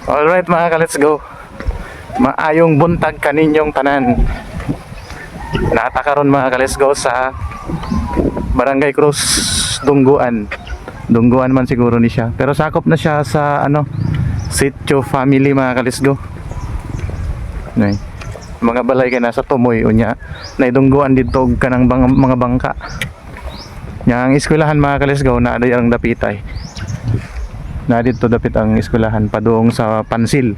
Alright mga ka-let's go. Maayong buntag kaninyong tanan. Natakaron mga ka-let's go sa Barangay Cruz, Dungguan. Dungguan man siguro ni siya. Pero sakop na siya sa Sitio Family mga ka-let's go. Nay. Mga balay ka na sa Tumoy unya. Naidungguan dito kanang mga bangka. Yang eskwelahan mga ka-let's go na aday ang dapitay. Na dito dapit ang eskwelahan padung sa Pansil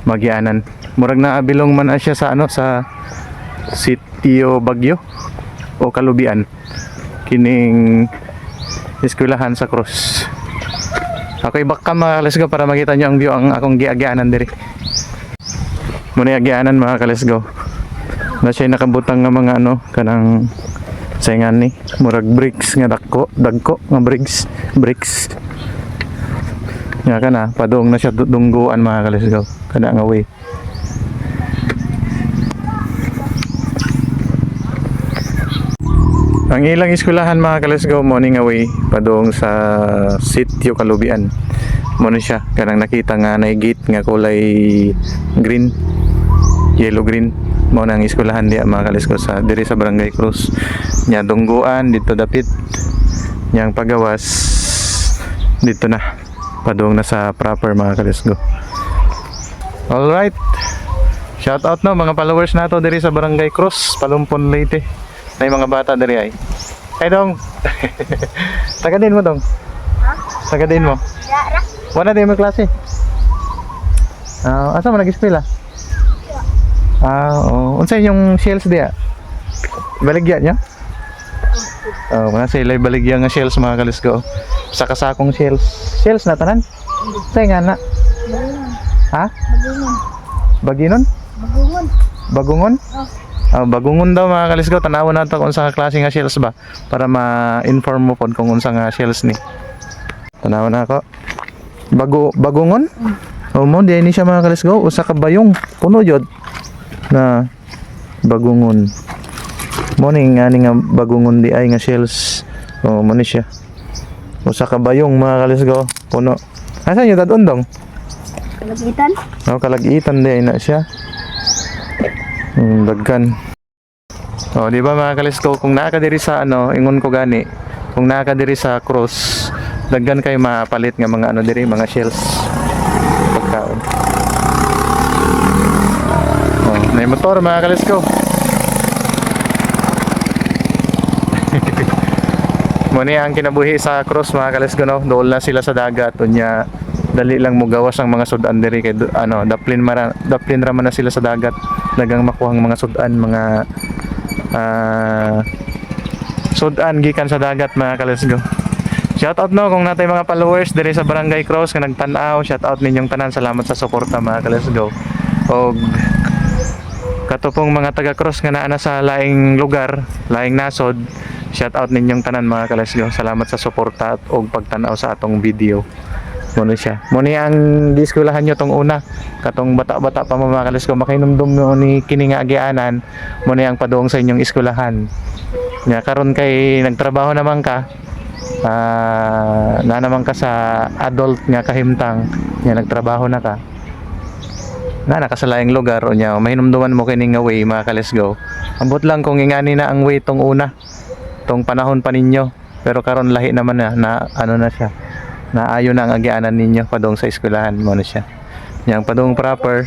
Magianan. Murag na abilong man siya sa sa Sitio Bagyo o Kalubian kining eskwelahan sa Cruz. Ako ibak ka mga ka-let's go para makita nyo ang view ang akong giagianan diri. Muna agianan mga ka-let's go. Na siya nakabutang nga mga kanang saingan ni murag bricks nga dagko nga bricks nga kana padung na siya dungguan mga ka-let's go kana nga way. Ang ilang eskwelahan mga ka-let's go mo ni nga way padung sa Sitio Kalubian mo ni siya kanang nakita nga na gate nga kulay green yellow green mo nang eskwelahan diya mga ka-let's go sa diri sa Barangay Cruz nya dungguan dito dapit yang pagawas dito na padung na sa proper mga ka-let's go. Alright, shout out no mga followers nato diri sa Barangay Cruz, Palumpon, Leyte. Na mga bata diri ay dong. Taga din mo dong. Ha? Taga din mo. Wala din mo klase. Asa mo nag-eskwela? Unsa yung shells diya? Baligya niya? Mga sila baligya nga shells mga ka-let's go. Sa kasakong shells na tanan? Say nga na. Ha? Baginon. Bagungon? Bagungon daw mga ka-let's go. Tanawon nato kung unsa nga klase nga shells ba para ma-inform mo pod kung unsa nga shells ni. Tanawon ako. Bagungon? Mo di ni siya mga ka-let's go. Usa ka bayong puno jud na bagungon. Mo ni nga bagungon di ay nga shells. Mo ni siya. Usa ka bayong mga ka-let's go. Puno. Asa nyo dadon dong? Kalagitan? Kalagitan di ay na siya. Dagkan. Di ba mga ka-let's go, kung naa ka diri sa ingon ko gani, kung naa ka diri sa Cruz, daggan kay mapalit nga mga diri, mga shells. Pagkaon. May motor mga ka-let's go. Muni ang kinabuhi sa Cruz mga ka-let's go no. Dool na sila sa dagat unya dali lang mo gawas ang mga sudan diri kay daplin ra man na sila sa dagat. Dagang makuhang mga sudan mga sudan gikan sa dagat mga ka-let's go. Shout out no kung natay mga followers diri sa Barangay Cruz nga nagtan-aw, shout out ninyong tanan, salamat sa suporta mga ka-let's go. Og katupong mga taga Cruz nga naa na sa laing lugar, laing nasod, shout out ninyong tanan mga ka-let's go. Salamat sa suporta at og pagtan-aw sa atong video. Muna siya. Muna ang diskulahan nyo tong una. Katong bata-bata pa mga ka-let's go. Makinumdum nyo ni kini nga agianan. Muna ang paduong sa inyong iskulahan. Nga karon kay nagtrabaho naman ka. Na naman ka sa adult nga kahimtang. Nga nagtrabaho na ka. Na nakasalayang lugar o nya mahinumduman mo kini nga way mga ka-let's go. Ambot lang kung ingani na ang way tong una. Tong panahon pa ninyo. Pero karon lahi naman na na siya. Naayon na ang agianan ninyo padung sa eskwelahan mo na siya. Yang padung proper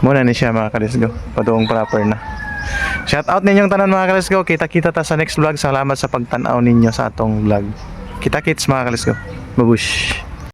muna ni siya mga ka-let's go. Padung proper na. Shout out ninyong tanan mga ka-let's go. Kita-kita ta sa next vlog. Salamat sa pagtan-aw ninyo sa atong vlog. Kita-kits mga ka-let's go. Babush.